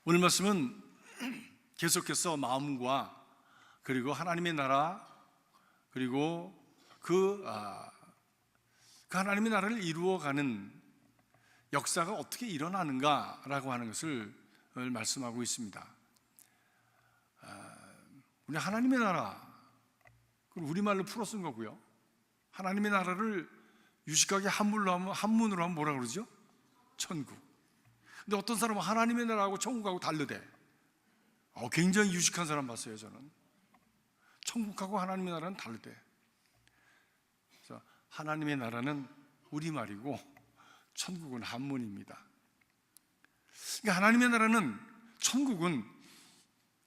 오늘 말씀은 계속해서 마음과 그리고 하나님의 나라 그리고 그 하나님의 나라를 이루어가는 역사가 어떻게 일어나는가라고 하는 것을 말씀하고 있습니다. 우리 하나님의 나라, 우리말로 풀어 쓴 거고요. 하나님의 나라를 유식하게 한문으로 하면 뭐라 그러죠? 천국. 근데 어떤 사람은 하나님의 나라하고 천국하고 다르대. 굉장히 유식한 사람 봤어요, 저는. 천국하고 하나님의 나라는 다르대. 그래서 하나님의 나라는 우리말이고 천국은 한문입니다. 그러니까 하나님의 나라는, 천국은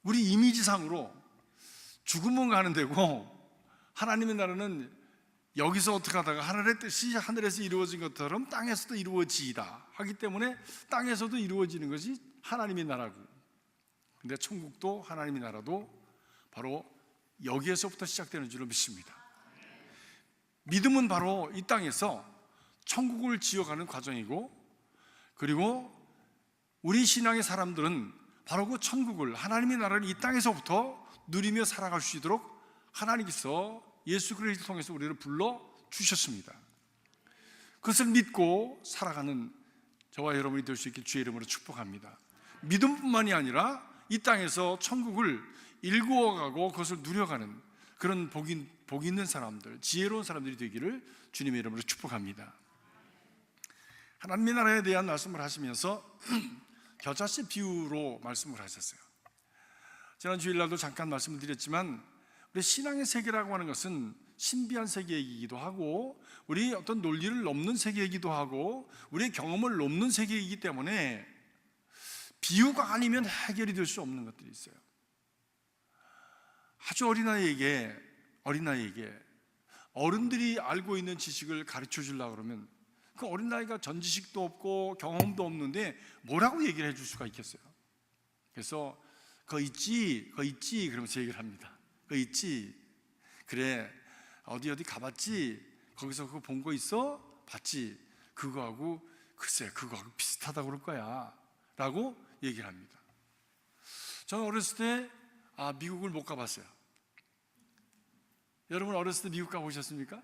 우리 이미지상으로 죽으면 가는 데고, 하나님의 나라는 여기서 어떻게 하다가 하늘의 뜻이 하늘에서 이루어진 것처럼 땅에서도 이루어지이다 하기 때문에 땅에서도 이루어지는 것이 하나님의 나라고, 근데 천국도 하나님의 나라도 바로 여기에서부터 시작되는 줄로 믿습니다. 믿음은 바로 이 땅에서 천국을 지어가는 과정이고, 그리고 우리 신앙의 사람들은 바로 그 천국을, 하나님의 나라를 이 땅에서부터 누리며 살아갈 수 있도록 하나님께서 예수 그리스도를 통해서 우리를 불러주셨습니다. 그것을 믿고 살아가는 저와 여러분이 될 수 있길 주의 이름으로 축복합니다. 믿음뿐만이 아니라 이 땅에서 천국을 일구어가고 그것을 누려가는 그런 복 있는 사람들, 지혜로운 사람들이 되기를 주님의 이름으로 축복합니다. 하나님의 나라에 대한 말씀을 하시면서 겨자씨 비유로 말씀을 하셨어요. 지난 주일날도 잠깐 말씀을 드렸지만, 우리 신앙의 세계라고 하는 것은 신비한 세계이기도 하고, 우리 어떤 논리를 넘는 세계이기도 하고, 우리의 경험을 넘는 세계이기 때문에 비유가 아니면 해결이 될 수 없는 것들이 있어요. 아주 어린아이에게 어른들이 알고 있는 지식을 가르쳐 주려고 그러면 그 어린아이가 전 지식도 없고 경험도 없는데 뭐라고 얘기를 해줄 수가 있겠어요? 그래서 그거 있지 그러면서 얘기를 합니다. 그거 있지, 그래 어디 가봤지, 거기서 그거 본 거 있어? 봤지, 그거하고 글쎄 그거하고 비슷하다고 그럴 거야 라고 얘기를 합니다. 저는 어렸을 때 미국을 못 가봤어요. 여러분 어렸을 때 미국 가보셨습니까?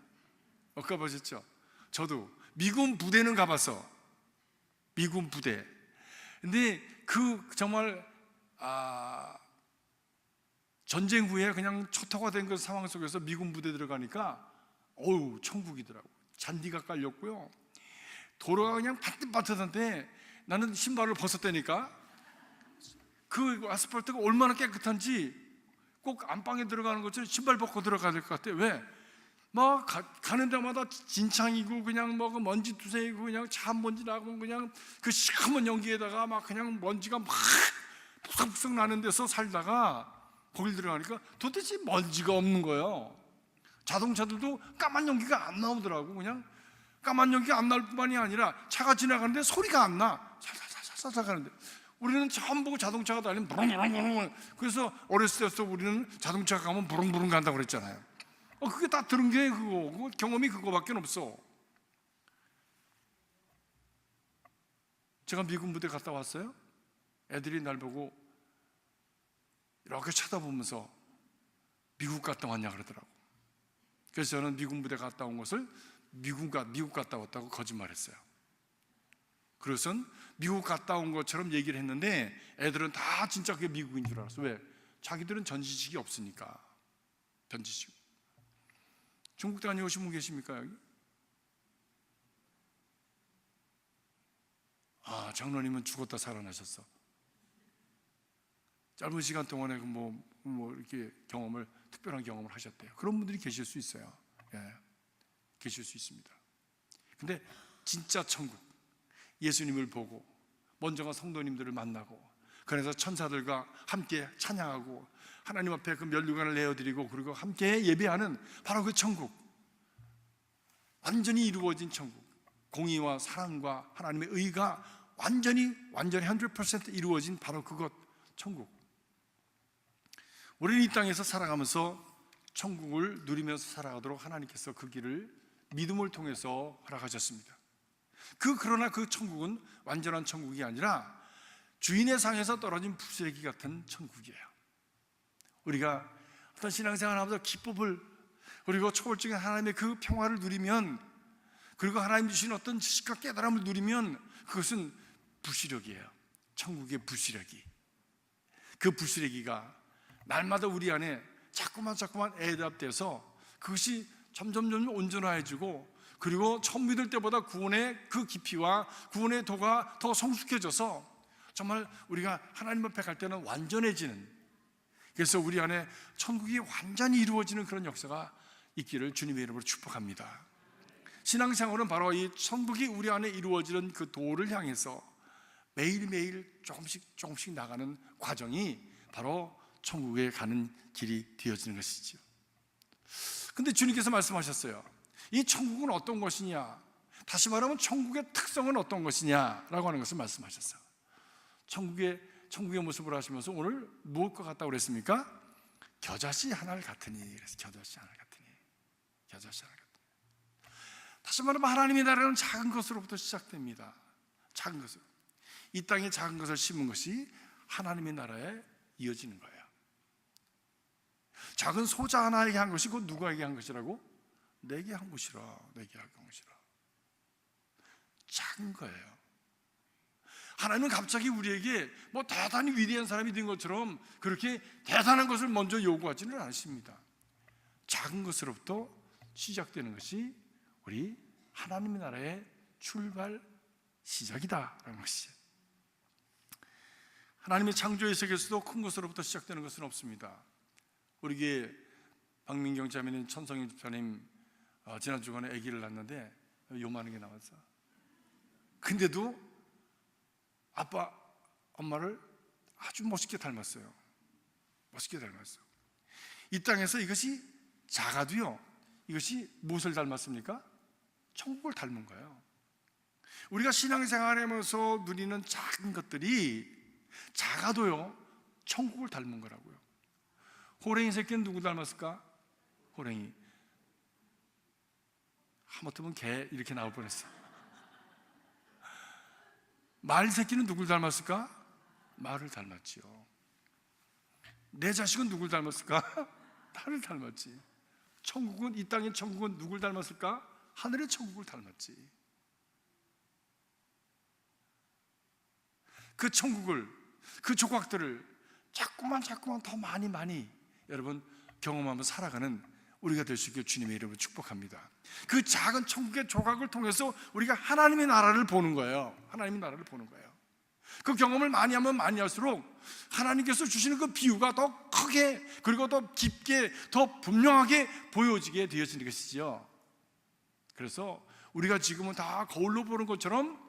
못 가보셨죠? 저도 미군 부대는 가봤어. 미군 부대. 근데 그 정말 전쟁 후에 그냥 초토화 된 그 상황 속에서 미군 부대 들어가니까 어우 천국이더라고. 잔디가 깔렸고요, 도로가 그냥 반듯반듯한데 나는 신발을 벗었다니까 그 아스팔트가 얼마나 깨끗한지 꼭 안방에 들어가는 것처럼 신발 벗고 들어가야 될 것 같아. 왜? 막 가는 데마다 진창이고 그냥 뭐 먼지 두세이고 그냥 참 먼지 나고 그냥 그 시커먼 연기에다가 막 그냥 먼지가 막 푹석푹석 나는 데서 살다가 거길 들어가니까 도대체 먼지가 없는 거예요. 자동차들도 까만 연기가 안 나오더라고. 그냥 까만 연기가 안 나올 뿐만이 아니라 차가 지나가는데 소리가 안 나. 살살살살 가는데 우리는 처음 보고 자동차가 달리면 부릉부릉. 그래서 어렸을 때부터 우리는 자동차가 가면 부릉부릉 간다고 그랬잖아요. 그게 다 들은 게 그거 경험이 그거밖에 없어. 제가 미군 부대 갔다 왔어요. 애들이 날 보고 이렇게 쳐다보면서 미국 갔다 왔냐 그러더라고. 그래서 저는 미군 부대 갔다 온 것을 미국 갔다 왔다고 거짓말했어요. 그래서는 미국 갔다 온 것처럼 얘기를 했는데 애들은 다 진짜 그게 미국인 줄 알았어. 왜? 자기들은 전지식이 없으니까. 전지식. 중국 다녀오신 분 계십니까 여기? 장로님은 죽었다 살아나셨어. 짧은 시간 동안에 이렇게 특별한 경험을 하셨대요. 그런 분들이 계실 수 있어요. 계실 수 있습니다. 근데 진짜 천국, 예수님을 보고 먼저가 성도님들을 만나고 그래서 천사들과 함께 찬양하고 하나님 앞에 그 면류관을 내어드리고 그리고 함께 예배하는 바로 그 천국, 완전히 이루어진 천국, 공의와 사랑과 하나님의 의가 완전히 100% 이루어진 바로 그것, 천국. 우리는 이 땅에서 살아가면서 천국을 누리면서 살아가도록 하나님께서 그 길을 믿음을 통해서 허락하셨습니다. 그러나 그 천국은 완전한 천국이 아니라 주인의 상에서 떨어진 부스레기 같은 천국이에요. 우리가 어떤 신앙생활을 하면서 기법을, 그리고 초월적인 하나님의 그 평화를 누리면, 그리고 하나님 주신 어떤 지식과 깨달음을 누리면 그것은 부시력이에요. 천국의 부시력이. 그 부시력이가 날마다 우리 안에 자꾸만 애답돼서 그것이 점점 온전해지고, 그리고 처음 믿을 때보다 구원의 그 깊이와 구원의 도가 더 성숙해져서 정말 우리가 하나님 앞에 갈 때는 완전해지는, 그래서 우리 안에 천국이 완전히 이루어지는 그런 역사가 있기를 주님의 이름으로 축복합니다. 신앙생활은 바로 이 천국이 우리 안에 이루어지는 그 도를 향해서 매일매일 조금씩 나가는 과정이 바로 천국에 가는 길이 되어지는 것이죠. 근데 주님께서 말씀하셨어요. 이 천국은 어떤 것이냐, 다시 말하면 천국의 특성은 어떤 것이냐라고 하는 것을 말씀하셨어요. 천국의 모습을 하시면서 오늘 무엇과 같다고 그랬습니까? 겨자씨 하나를 같으니. 그래서 겨자씨 하나를 같으니. 다시 말하면 하나님의 나라는 작은 것으로부터 시작됩니다. 작은 것으로. 이 땅에 작은 것을 심은 것이 하나님의 나라에 이어지는 거예요. 작은 소자 하나에게 한 것이 곧 누구에게 한 것이라고? 내게 한 것이라. 작은 거예요. 하나님은 갑자기 우리에게 뭐 대단히 위대한 사람이 된 것처럼 그렇게 대단한 것을 먼저 요구하지는 않으십니다. 작은 것으로부터 시작되는 것이 우리 하나님의 나라의 출발 시작이다라는 것이에요. 하나님의 창조의 세계에서도 큰 것으로부터 시작되는 것은 없습니다. 우리 교회 박민경 자매는 천성인 집사님 지난 주간에 아기를 낳았는데 요만한 게 나왔어. 근데도 아빠, 엄마를 아주 멋있게 닮았어요. 이 땅에서 이것이 작아도요, 이것이 무엇을 닮았습니까? 천국을 닮은 거예요. 우리가 신앙생활하면서 누리는 작은 것들이 작아도요 천국을 닮은 거라고요. 호랭이 새끼는 누구 닮았을까? 호랭이. 하마터면 개 이렇게 나올 뻔했어. 말 새끼는 누굴 닮았을까? 말을 닮았지요. 내 자식은 누굴 닮았을까? 나를 닮았지. 천국은, 이 땅의 천국은 누굴 닮았을까? 하늘의 천국을 닮았지. 그 천국을, 그 조각들을 자꾸만 더 많이 여러분 경험하며 살아가는 우리가 될 수 있게 주님의 이름으로 축복합니다. 그 작은 천국의 조각을 통해서 우리가 하나님의 나라를 보는 거예요. 그 경험을 많이 하면 많이 할수록 하나님께서 주시는 그 비유가 더 크게, 그리고 더 깊게, 더 분명하게 보여지게 되어지는 것이지요. 그래서 우리가 지금은 다 거울로 보는 것처럼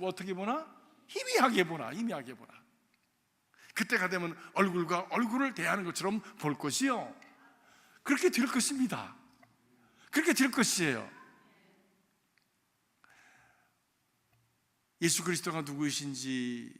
어떻게 보나? 희미하게 보나. 그때가 되면 얼굴과 얼굴을 대하는 것처럼 볼 것이요, 그렇게 될 것입니다. 그렇게 될 것이에요. 예수 그리스도가 누구이신지,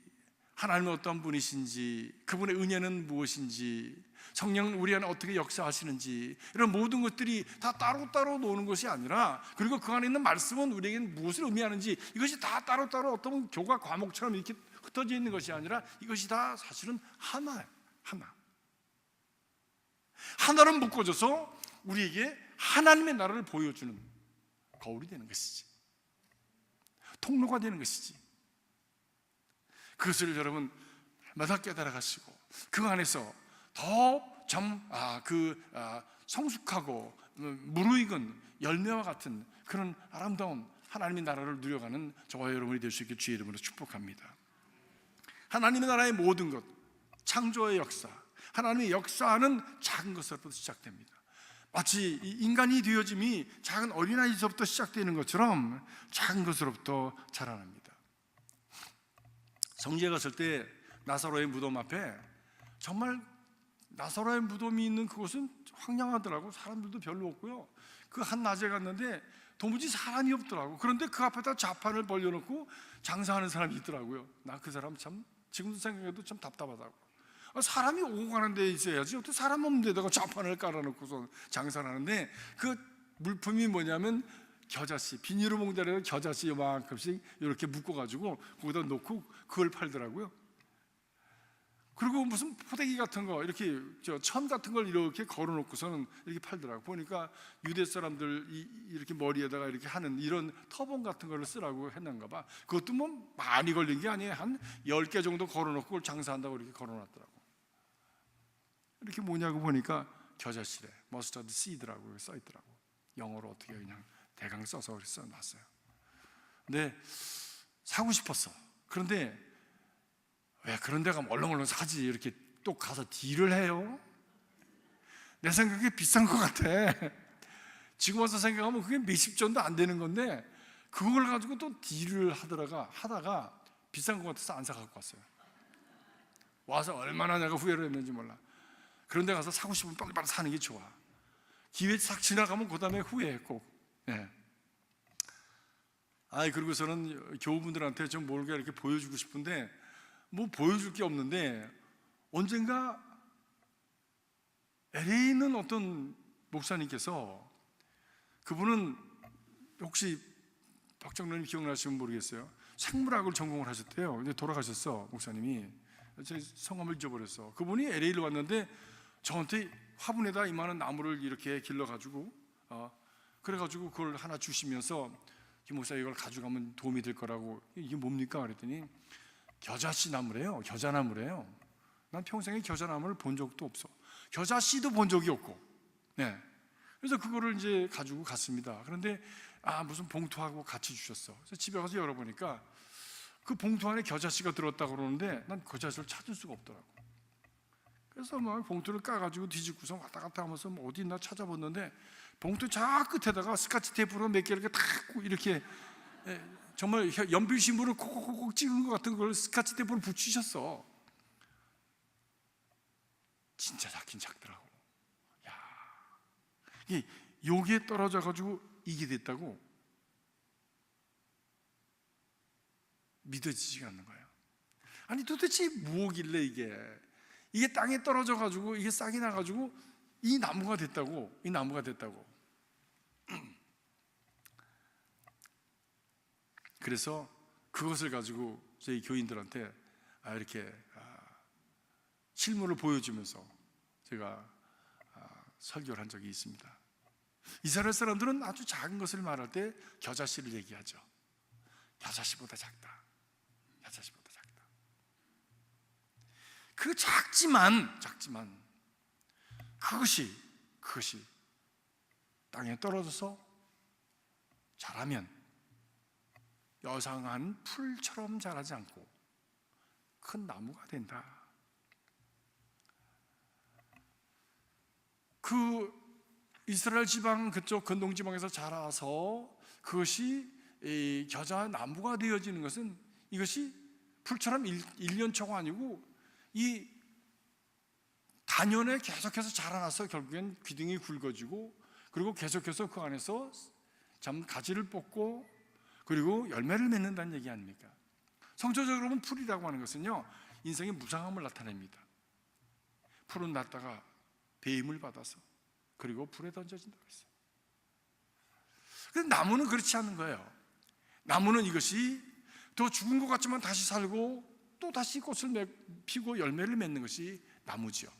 하나님은 어떤 분이신지, 그분의 은혜는 무엇인지, 성령은 우리 안에 어떻게 역사하시는지, 이런 모든 것들이 다 따로따로 노는 것이 아니라, 그리고 그 안에 있는 말씀은 우리에게는 무엇을 의미하는지, 이것이 다 따로따로 어떤 교과 과목처럼 이렇게 흩어져 있는 것이 아니라 이것이 다 사실은 하나예요. 하나로 묶어져서 우리에게 하나님의 나라를 보여주는 거울이 되는 것이지, 통로가 되는 것이지. 그것을 여러분 마다 깨달아 가시고 그 안에서 더 성숙하고 무르익은 열매와 같은 그런 아름다운 하나님의 나라를 누려가는 저와 여러분이 될 수 있게 주의 이름으로 축복합니다. 하나님의 나라의 모든 것, 창조의 역사, 하나님의 역사는 작은 것으로부터 시작됩니다. 마치 인간이 되어짐이 작은 어린아이에서부터 시작되는 것처럼 작은 것으로부터 자라납니다. 성지에 갔을 때 나사로의 무덤 앞에, 정말 나사로의 무덤이 있는 그곳은 황량하더라고. 사람들도 별로 없고요. 그 한 낮에 갔는데 도무지 사람이 없더라고. 그런데 그 앞에다 좌판을 벌려놓고 장사하는 사람이 있더라고요. 나 그 사람 참 지금도 생각해도 참 답답하다고. 사람이 오고 가는 데 있어야지 어떻게 사람 없는 데다가 좌판을 깔아놓고서 장사를 하는데, 그 물품이 뭐냐면 겨자씨, 비닐로 몽다리에서 겨자씨 요만큼씩 이렇게 묶어가지고 거기다 놓고 그걸 팔더라고요. 그리고 무슨 포대기 같은 거 이렇게 천 같은 걸 이렇게 걸어놓고서는 이렇게 팔더라고. 보니까 유대 사람들 이렇게 머리에다가 이렇게 하는 이런 터번 같은 걸 쓰라고 했는가 봐. 그것도 뭐 많이 걸린 게 아니에요. 한 10개 정도 걸어놓고 그걸 장사한다고 이렇게 걸어놨더라고. 이렇게 뭐냐고 보니까 겨자씨래, 머스타드 씨드라고 써있더라고. 영어로 어떻게 그냥 대강 써서 써놨어요. 근데 사고 싶었어. 그런데 왜 그런 데 가면 얼렁얼렁 사지, 이렇게 또 가서 딜을 해요? 내 생각에 비싼 것 같아. 지금 와서 생각하면 그게 몇십 전도 안 되는 건데 그걸 가지고 또 딜을 하다가 비싼 것 같아서 안 사갖고 왔어요. 와서 얼마나 내가 후회를 했는지 몰라. 그런 데 가서 사고 싶으면 빨리빨리 사는 게 좋아. 기회 싹 지나가면 그 다음에 후회했고. 예. 그리고서는 교우분들한테 좀 뭔가 이렇게 보여주고 싶은데 뭐 보여줄 게 없는데, 언젠가 LA에 있는 어떤 목사님께서, 그분은 혹시 박정련님 기억나시면 모르겠어요. 생물학을 전공을 하셨대요. 근데 돌아가셨어, 목사님이. 제 성함을 잊어버렸어. 그분이 LA를 왔는데 저한테 화분에다 이만한 나무를 이렇게 길러가지고 그래가지고 그걸 하나 주시면서, 김 목사 이걸 가져가면 도움이 될 거라고. 이게 뭡니까? 그랬더니 겨자씨 나무래요. 겨자나무래요. 난 평생에 겨자나무를 본 적도 없어. 겨자씨도 본 적이 없고. 네. 그래서 그거를 이제 가지고 갔습니다. 그런데 무슨 봉투하고 같이 주셨어. 그래서 집에 가서 열어보니까 그 봉투 안에 겨자씨가 들었다고 그러는데 난 겨자씨를 찾을 수가 없더라고. 그래서 막 봉투를 까가지고 뒤집고서 왔다 갔다 하면서 뭐 어디 있나 찾아봤는데, 봉투 저 끝에다가 스카치 테이프로 몇 개 이렇게 탁 이렇게 정말 연필심으로 콕콕콕 찍은 것 같은 걸 스카치 테이프로 붙이셨어. 진짜 작긴 작더라고. 야, 이 여기에 떨어져가지고 이게 됐다고 믿어지지가 않는 거예요. 아니 도대체 뭐길래 이게 땅에 떨어져가지고 이게 싹이 나가지고 이 나무가 됐다고. 그래서 그것을 가지고 저희 교인들한테 이렇게 실물을 보여주면서 제가 설교를 한 적이 있습니다. 이스라엘 사람들은 아주 작은 것을 말할 때 겨자씨를 얘기하죠. 겨자씨보다 작다. 겨자씨보다 작다. 그 작지만 그것이 땅에 떨어져서 자라면 여상한 풀처럼 자라지 않고 큰 나무가 된다. 그 이스라엘 지방 그쪽 근동 지방에서 자라서 그것이 겨자 나무가 되어지는 것은, 이것이 풀처럼 1년초가 아니고 이 단연에 계속해서 자라나서 결국엔 귀등이 굵어지고, 그리고 계속해서 그 안에서 참 가지를 뽑고 그리고 열매를 맺는다는 얘기 아닙니까? 성조적으로 보면 풀이라고 하는 것은요, 인생의 무상함을 나타냅니다. 풀은 났다가 배임을 받아서 그리고 불에 던져진다고 했어요. 그런데 나무는 그렇지 않은 거예요. 나무는 이것이 더 죽은 것 같지만 다시 살고 또 다시 꽃을 피고 열매를 맺는 것이 나무지요.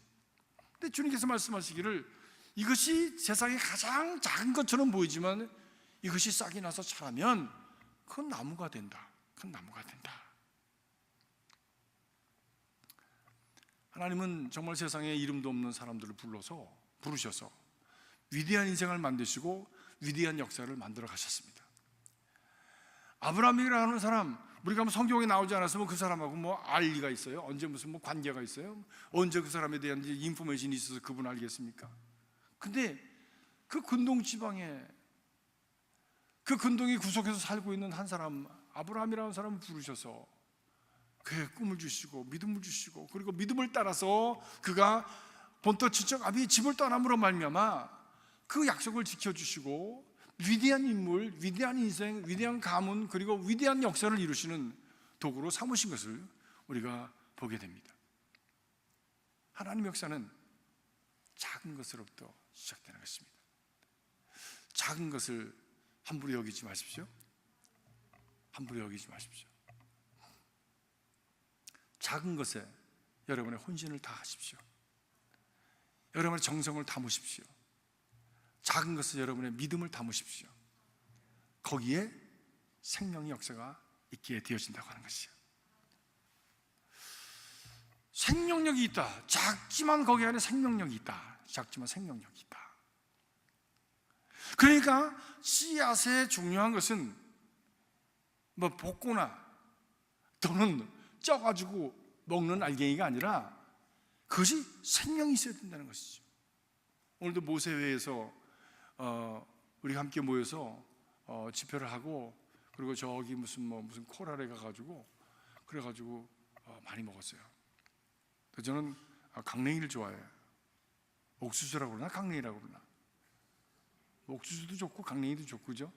근데 주님께서 말씀하시기를, 이것이 세상에 가장 작은 것처럼 보이지만 이것이 싹이 나서 자라면 큰 나무가 된다. 큰 나무가 된다. 하나님은 정말 세상에 이름도 없는 사람들을 부르셔서 위대한 인생을 만드시고 위대한 역사를 만들어 가셨습니다. 아브라함이라는 사람, 우리가 성경에 나오지 않았으면 그 사람하고 뭐 알 리가 있어요? 언제 무슨 뭐 관계가 있어요? 언제 그 사람에 대한 인포메이션이 있어서 그분 알겠습니까? 근데 그 근동 지방에, 그 근동이 구석에서 살고 있는 한 사람, 아브라함이라는 사람을 부르셔서 그의 꿈을 주시고 믿음을 주시고, 그리고 믿음을 따라서 그가 본토 친척 아비의 집을 떠남으로 말미암아 그 약속을 지켜주시고 위대한 인물, 위대한 인생, 위대한 가문, 그리고 위대한 역사를 이루시는 도구로 삼으신 것을 우리가 보게 됩니다. 하나님의 역사는 작은 것으로부터 시작되는 것입니다. 작은 것을 함부로 여기지 마십시오. 함부로 여기지 마십시오. 작은 것에 여러분의 혼신을 다하십시오. 여러분의 정성을 담으십시오. 작은 것은 여러분의 믿음을 담으십시오. 거기에 생명의 역사가 있게 되어진다고 하는 것이요. 생명력이 있다. 작지만 거기 안에 생명력이 있다. 작지만 생명력이 있다. 그러니까 씨앗의 중요한 것은 뭐 볶거나 또는 쪄가지고 먹는 알갱이가 아니라 그것이 생명이 있어야 된다는 것이죠. 오늘도 모세회에서 우리가 함께 모여서 집회를 하고, 그리고 저기 무슨 코랄에 가가지고 그래가지고 많이 먹었어요. 저는 강냉이를 좋아해요. 옥수수라고 그러나 강냉이라고 그러나. 옥수수도 좋고 강냉이도 좋고, 그죠?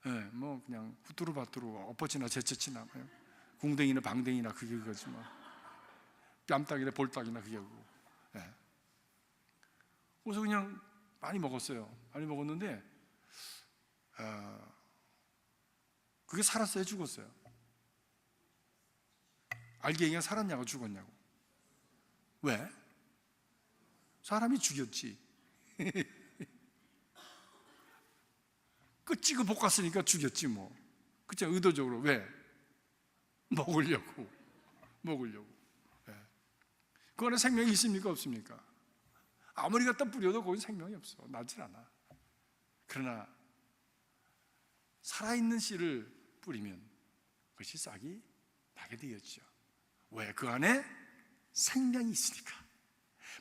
네, 뭐 그냥 후뚜루바뚜루 엎어치나 제쳐치나 궁뎅이나 방댕이나 그게 그거지 뭐. 뺨딱이나 볼딱이나 그게 그거. 네. 그래서 그냥 많이 먹었어요. 많이 먹었는데 그게 살았어요, 죽었어요? 알갱이가 살았냐고 죽었냐고? 왜? 사람이 죽였지. 끄찌고 볶았으니까 죽였지 뭐. 그치? 의도적으로. 왜? 먹으려고. 네. 그 안에 생명이 있습니까? 없습니까? 아무리 갖다 뿌려도 거기 생명이 없어. 나질 않아. 그러나 살아있는 씨를 뿌리면 그것이 싹이 나게 되었죠. 왜? 그 안에 생명이 있으니까.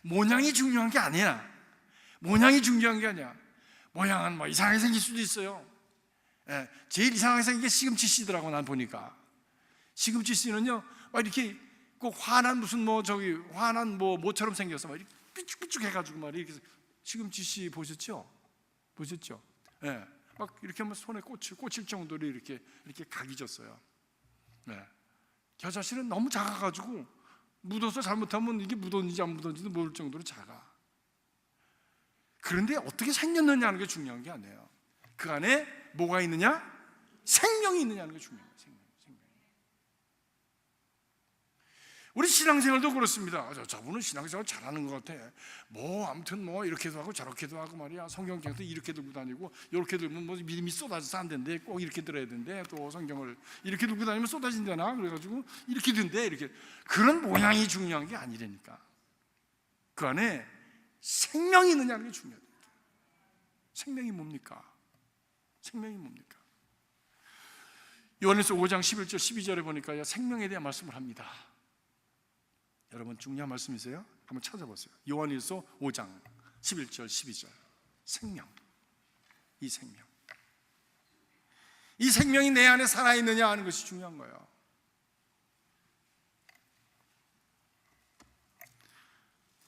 모양이 중요한 게 아니야. 모양이 중요한 게 아니야. 모양은 뭐 이상하게 생길 수도 있어요. 예, 제일 이상하게 생긴 게 시금치 씨더라고. 난 보니까 시금치 씨는요 막 이렇게 꼭 화난 화난 모처럼 생겨서 막 이렇게 삐죽삐죽 해가지고 막 이렇게. 시금치 씨 보셨죠? 예, 막 이렇게 하면 손에 꽂힐 정도로 이렇게 각이 졌어요. 예. 겨자 씨는 너무 작아가지고 묻어서 잘못하면 이게 묻었는지 안 묻었는지도 모를 정도로 작아. 그런데 어떻게 생겼느냐는 게 중요한 게 아니에요. 그 안에 뭐가 있느냐? 생명이 있느냐는 게 중요해요. 생명. 우리 신앙생활도 그렇습니다. 저분은 신앙생활 잘하는 것 같아. 아무튼 이렇게도 하고 저렇게도 하고 말이야. 성경책도 이렇게 들고 다니고, 이렇게 들면 믿음이 쏟아져서 안 된대. 꼭 이렇게 들어야 된대. 또 성경을 이렇게 들고 다니면 쏟아진다나. 그래가지고 이렇게 된대. 이렇게. 그런 모양이 중요한 게 아니라니까. 그 안에 생명이 있느냐는 게 중요해요. 생명이 뭡니까? 요한일서 5장 11절 12절에 보니까 생명에 대한 말씀을 합니다. 여러분 중요한 말씀이세요? 한번 찾아보세요. 요한일서 5장 11절 12절. 생명. 이 생명이 내 안에 살아있느냐 하는 것이 중요한 거예요.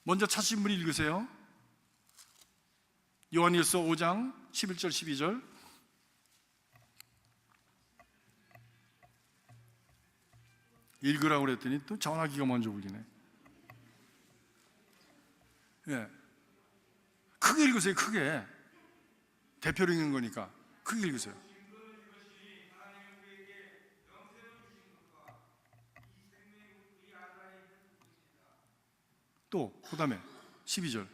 먼저 찾으신 분이 읽으세요. 요한일서 5장 11절 12절. 읽으라고 그랬더니 또 전화기가 먼저 울리네. 예. 크게 읽으세요. 크게. 대표로 읽는 거니까 크게 읽으세요. 또 그 다음에 12절.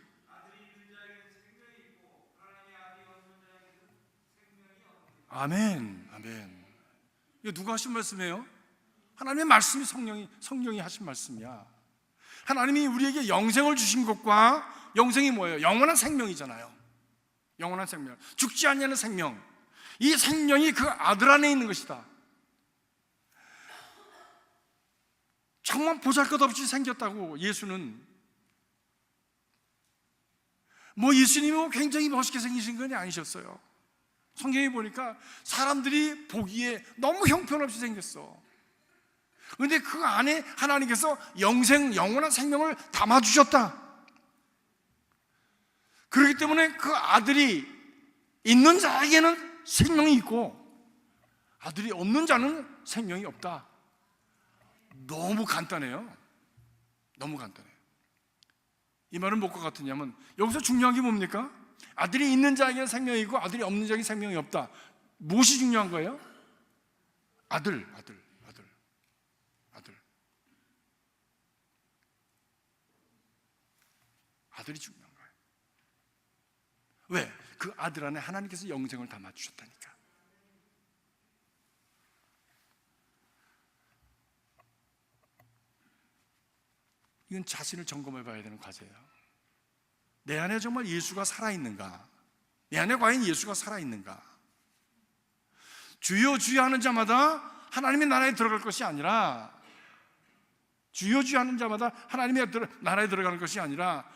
아멘. 이거 누가 하신 말씀이에요? 하나님의 말씀이 성령이 하신 말씀이야. 하나님이 우리에게 영생을 주신 것과, 영생이 뭐예요? 영원한 생명이잖아요. 영원한 생명, 죽지 않냐는 생명. 이 생명이 그 아들 안에 있는 것이다. 정말 보잘것없이 생겼다고. 예수는 예수님은 굉장히 멋있게 생기신 건 아니셨어요. 성경에 보니까 사람들이 보기에 너무 형편없이 생겼어. 그런데 그 안에 하나님께서 영원한 생명을 담아주셨다. 그렇기 때문에 그 아들이 있는 자에게는 생명이 있고, 아들이 없는 자는 생명이 없다. 너무 간단해요. 이 말은 뭐가 같으냐면, 여기서 중요한 게 뭡니까? 아들이 있는 자에게는 생명이 있고 아들이 없는 자에게는 생명이 없다. 무엇이 중요한 거예요? 아들. 아들이 죽는 거예요. 왜? 그 아들 안에 하나님께서 영생을 담아주셨다니까. 이건 자신을 점검해 봐야 되는 과제예요. 내 안에 정말 예수가 살아있는가? 내 안에 과연 예수가 살아있는가? 주여 주여 하는 자마다 하나님의 나라에 들어갈 것이 아니라, 주여 주여 하는 자마다 하나님의 나라에 들어가는 것이 아니라,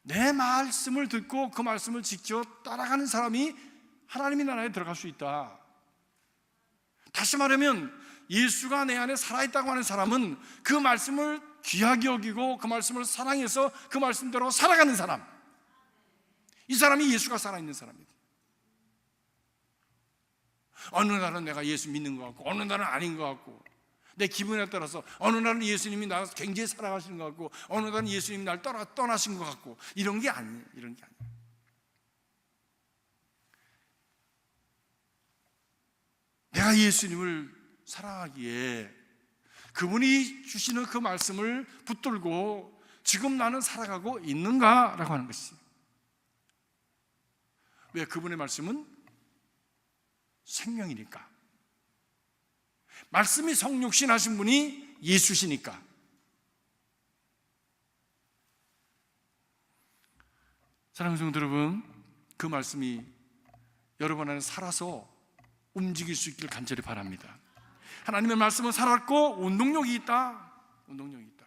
내 말씀을 듣고 그 말씀을 지켜 따라가는 사람이 하나님의 나라에 들어갈 수 있다. 다시 말하면 예수가 내 안에 살아있다고 하는 사람은 그 말씀을 귀하게 여기고 그 말씀을 사랑해서 그 말씀대로 살아가는 사람, 이 사람이 예수가 살아있는 사람입니다. 어느 날은 내가 예수 믿는 것 같고 어느 날은 아닌 것 같고, 내 기분에 따라서 어느 날은 예수님이 나를 굉장히 사랑하시는 것 같고 어느 날은 예수님이 나를 떠나신 것 같고, 이런 게 아니에요. 이런 게 아니에요. 내가 예수님을 사랑하기에 그분이 주시는 그 말씀을 붙들고 지금 나는 살아가고 있는가라고 하는 것이에요. 왜? 그분의 말씀은 생명이니까. 말씀이 성육신 하신 분이 예수시니까. 사랑하는 성도 여러분, 그 말씀이 여러분 안에 살아서 움직일 수 있기를 간절히 바랍니다. 하나님의 말씀은 살았고 운동력이 있다. 운동력이 있다.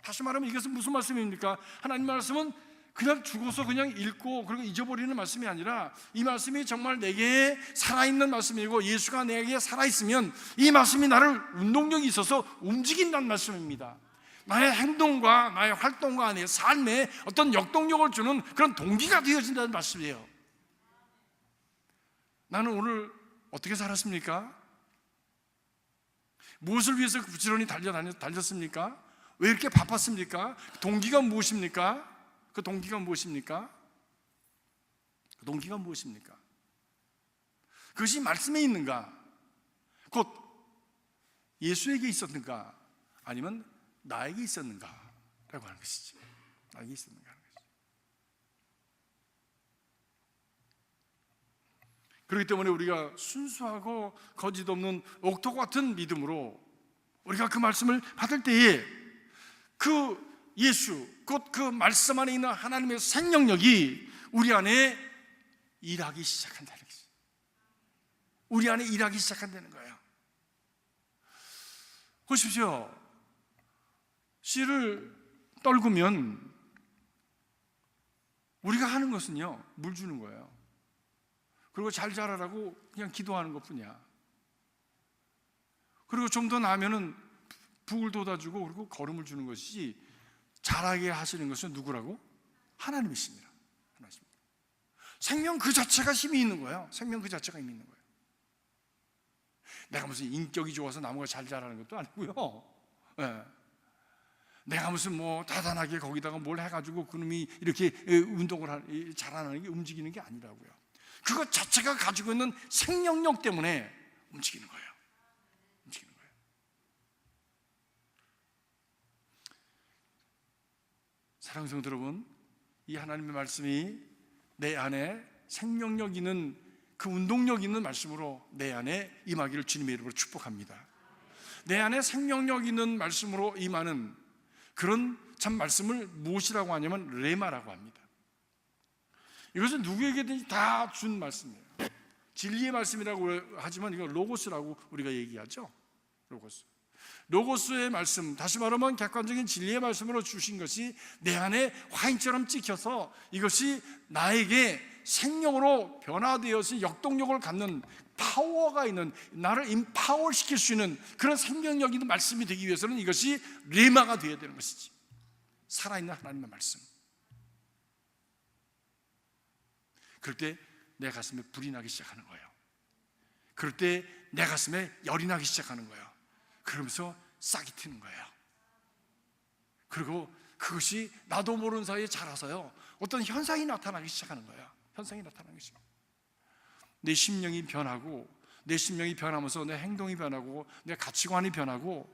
다시 말하면 이것은 무슨 말씀입니까? 하나님의 말씀은 그냥 죽어서 그냥 읽고 그리고 잊어버리는 말씀이 아니라, 이 말씀이 정말 내게 살아있는 말씀이고 예수가 내게 살아있으면 이 말씀이 나를 운동력이 있어서 움직인다는 말씀입니다. 나의 행동과 나의 활동과 내 삶에 어떤 역동력을 주는 그런 동기가 되어진다는 말씀이에요. 나는 오늘 어떻게 살았습니까? 무엇을 위해서 부지런히 달렸습니까? 왜 이렇게 바빴습니까? 동기가 무엇입니까? 그 동기가 무엇입니까? 그 동기가 무엇입니까? 그것이 말씀에 있는가? 곧 예수에게 있었는가? 아니면 나에게 있었는가? 라고 하는 것이지. 나에게 있었는가 하는 것이지. 그렇기 때문에 우리가 순수하고 거짓 없는 옥토 같은 믿음으로 우리가 그 말씀을 받을 때에 그 예수, 곧 그 말씀 안에 있는 하나님의 생명력이 우리 안에 일하기 시작한다는 것이죠. 우리 안에 일하기 시작한다는 거예요. 보십시오. 씨를 떨구면 우리가 하는 것은요, 물 주는 거예요. 그리고 잘 자라라고 그냥 기도하는 것뿐이야. 그리고 좀 더 나면은 북을 돋아주고 그리고 거름을 주는 것이지, 자라게 하시는 것은 누구라고? 하나님이십니다. 하나님입니다. 생명 그 자체가 힘이 있는 거예요. 생명 그 자체가 힘이 있는 거예요. 내가 무슨 인격이 좋아서 나무가 잘 자라는 것도 아니고요. 네. 내가 무슨 뭐 대단하게 거기다가 뭘 해가지고 그놈이 이렇게 운동을 자라는 게, 움직이는 게 아니라고요. 그것 자체가 가지고 있는 생명력 때문에 움직이는 거예요. 움직이는 거예요. 사랑하는 성도 여러분, 이 하나님의 말씀이 내 안에 생명력 있는, 그 운동력 있는 말씀으로 내 안에 임하기를 주님의 이름으로 축복합니다. 내 안에 생명력 있는 말씀으로 임하는 그런 참 말씀을 무엇이라고 하냐면 레마라고 합니다. 이것은 누구에게든지 다 준 말씀이에요. 진리의 말씀이라고 하지만 이거 로고스라고 우리가 얘기하죠. 로고스의 말씀, 다시 말하면 객관적인 진리의 말씀으로 주신 것이 내 안에 화인처럼 찍혀서 이것이 나에게 생명으로 변화되어서 역동력을 갖는 파워가 있는, 나를 임파워 시킬 수 있는 그런 생명력 있는 말씀이 되기 위해서는 이것이 레마가 되어야 되는 것이지. 살아있는 하나님의 말씀. 그럴 때 내 가슴에 불이 나기 시작하는 거예요. 그럴 때 내 가슴에 열이 나기 시작하는 거예요. 그러면서 싹이 트는 거예요. 그리고 그것이 나도 모르는 사이에 자라서요, 어떤 현상이 나타나기 시작하는 거예요. 현상이 나타나기 시작해요. 내 심령이 변하고, 내 심령이 변하면서 내 행동이 변하고 내 가치관이 변하고,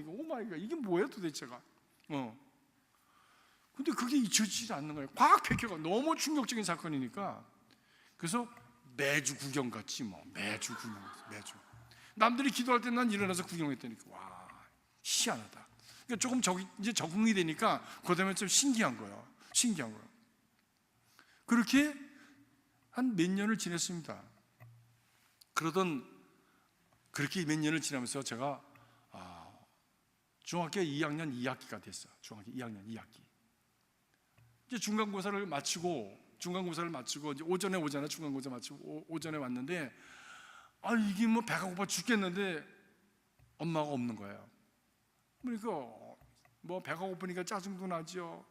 보니까 오 마이 갓, 이게 뭐야 도대체가. 근데 그게 잊혀지지 않는 거예요. 꽉 박혀가. 너무 충격적인 사건이니까. 그래서 매주 구경 갔지 뭐. 매주 구경, 매주. 남들이 기도할 때 난 일어나서 구경했다니까. 와, 희한하다. 그러니까 조금 이제 적응이 되니까 그다음에 좀 신기한 거예요. 신기한 거예요. 그렇게 한 몇 년을 지냈습니다. 그렇게 몇 년을 지나면서 제가 중학교 2학년 2학기가 됐어요. 중학교 2학년 2학기. 이제 중간고사를 마치고 이제 오전에 오잖아요. 중간고사 마치고 오전에 왔는데 이게 뭐 배가 고파 죽겠는데 엄마가 없는 거예요. 그러니까 뭐 배가 고프니까 짜증도 나죠.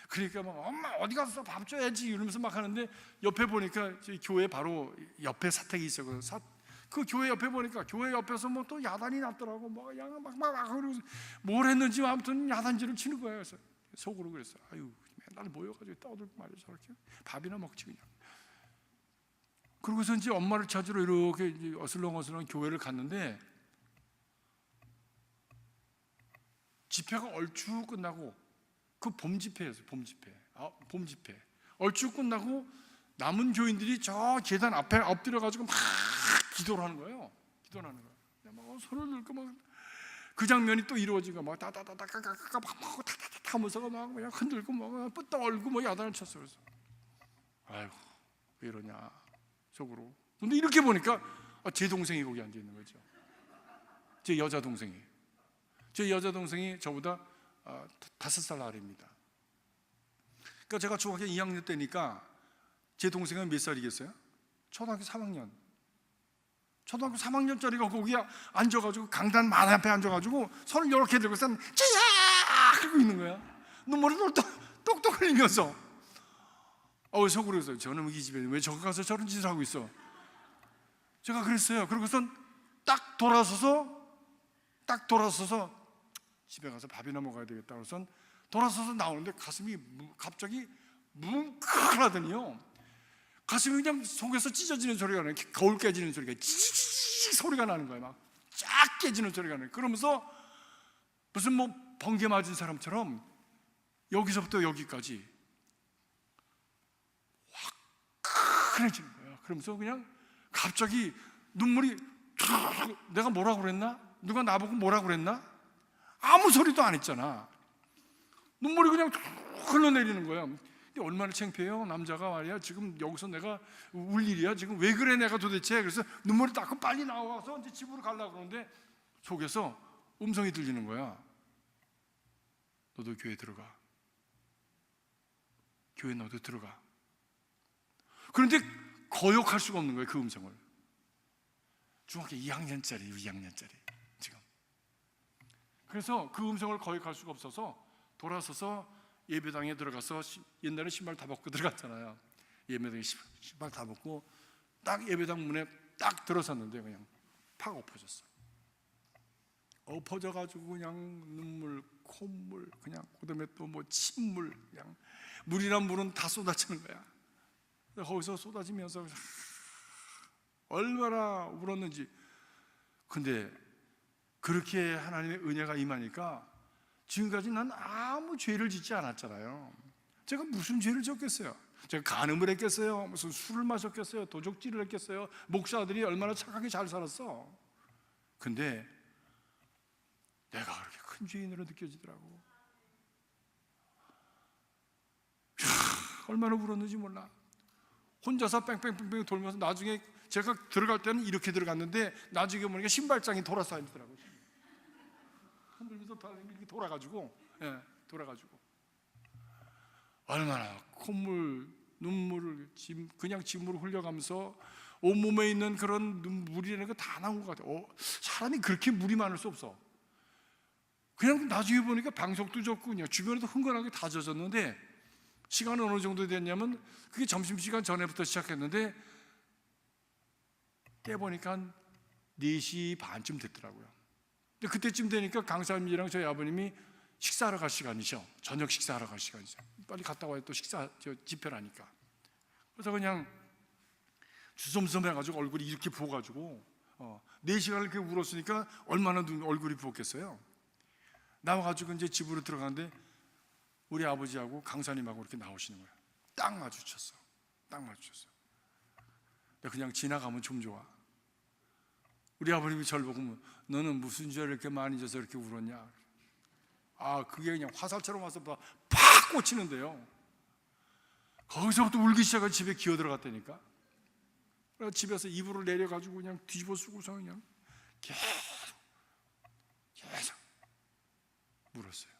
그러니까 막 엄마 어디 가서 밥 줘야지 이러면서 막 하는데 옆에 보니까 저희 교회 바로 옆에 사택이 있어요. 그 교회 옆에 보니까 교회 옆에서 뭐 또 야단이 났더라고. 뭐 막 그러고 뭘 했는지 아무튼 야단질을 치는 거예요. 그래서 속으로 그랬어요. 아유 맨날 모여가지고 떠들고 말이야 저렇게 밥이나 먹지 그냥. 그러고서 이제 엄마를 찾으러 이렇게 이제 어슬렁어슬렁 교회를 갔는데 집회가 얼추 끝나고 그 봄 집회였어요. 봄 집회 얼추 끝나고 남은 교인들이 저 계단 앞에 엎드려가지고 막 기도를 하는 거예요. 기도를 하는 거예요. 막 손을 들고 막 그 장면이 또 이루어지고 막 따다다다다다다다 막 타타타 하면서 막 그냥 흔들고 막 떠올고 뭐 야단을 쳤어요. 그래서 아이고 왜 이러냐 속으로. 근데 이렇게 보니까 제 동생이 거기 앉아 있는 거죠. 제 여자 동생이 저보다 5살 아래입니다. 그러니까 제가 중학교 2학년 때니까 제 동생은 몇 살이겠어요? 초등학교 3학년. 초등학교 3학년짜리가 거기 앉아가지고 강단 만 앞에 앉아가지고 손을 이렇게 들고 싼 찌야 하고 있는 거야. 눈물을 똑똑 흘리면서. 속으로 했어요. 저는 이 집에 왜 저기 가서 저런 짓을 하고 있어? 제가 그랬어요. 그러고선 딱 돌아서서 집에 가서 밥이나 먹어야 되겠다. 그래서 돌아서서 나오는데 가슴이 갑자기 뭉클하더니요. 가슴이 그냥 속에서 찢어지는 소리가 나요. 거울 깨지는 소리가 찌익 소리가 나는 거예요. 막 쫙 깨지는 소리가 나요. 그러면서 무슨 뭐 번개 맞은 사람처럼 여기서부터 여기까지 화끈해지는 거예요. 그러면서 그냥 갑자기 눈물이 내가 뭐라고 그랬나? 누가 나보고 뭐라고 그랬나? 아무 소리도 안 했잖아. 눈물이 그냥 흘러내리는 거야. 근데 얼마나 창피해요. 남자가 말이야 지금 여기서 내가 울 일이야. 지금 왜 그래 내가 도대체. 그래서 눈물이 닦고 빨리 나와서 이제 집으로 가려고 그러는데 속에서 음성이 들리는 거야. 너도 교회 들어가. 교회 너도 들어가. 그런데 거역할 수가 없는 거예요. 그 음성을. 중학교 2학년짜리 지금. 그래서 그 음성을 거역할 수가 없어서 돌아서서 예배당에 들어가서 옛날에 신발 다 벗고 들어갔잖아요. 예배당에 신발 다 벗고 딱 예배당 문에 딱 들어섰는데 그냥 팍 엎어졌어. 엎어져가지고 그냥 눈물, 콧물, 그냥 그다음에 또 뭐 침물, 그냥 물이란 물은 다 쏟아지는 거야. 거기서 쏟아지면서 얼마나 울었는지. 근데 그렇게 하나님의 은혜가 임하니까 지금까지 난 아무 죄를 짓지 않았잖아요. 제가 무슨 죄를 졌겠어요? 제가 간음을 했겠어요? 무슨 술을 마셨겠어요? 도적질을 했겠어요? 목사들이 얼마나 착하게 잘 살았어. 근데 내가 그렇게 큰 죄인으로 느껴지더라고. 얼마나 울었는지 몰라. 혼자서 뺑뺑뺑뺑 돌면서 나중에 제가 들어갈 때는 이렇게 들어갔는데 나중에 보니까 신발장이 돌아서 앉더라고요. 흔들면서 이렇게 돌아가지고, 돌아가지고 얼마나 콧물, 눈물을 그냥 짐으로 흘려가면서 온몸에 있는 그런 물이라는 거 다 나온 것 같아요. 사람이 그렇게 물이 많을 수 없어. 그냥 나중에 보니까 방석도 젖고 그냥 주변에도 흥건하게 다 젖었는데 시간은 어느 정도 됐냐면 그게 점심시간 전에부터 시작했는데 깨보니까 4시 반쯤 됐더라고요. 근데 그때쯤 되니까 강사님이랑 저희 아버님이 식사하러 갈 시간이죠. 저녁 식사하러 갈 시간이죠. 빨리 갔다 와야 또 집회라니까. 그래서 그냥 주섬섬해가지고 얼굴이 이렇게 부어가지고 4시간을 그렇게 울었으니까 얼마나 얼굴이 부었겠어요. 나와가지고 이제 집으로 들어가는데 우리 아버지하고 강사님하고 이렇게 나오시는 거예요. 딱 마주쳤어. 딱 마주쳤어. 그냥 지나가면 좀 좋아. 우리 아버님이 저를 보고 너는 무슨 죄를 이렇게 많이 져서 이렇게 울었냐? 그게 그냥 화살처럼 와서 팍 꽂히는데요. 거기서부터 울기 시작해서 집에 기어 들어갔다니까. 그래서 집에서 이불을 내려가지고 그냥 뒤집어 쓰고서 그냥 계속 울었어요.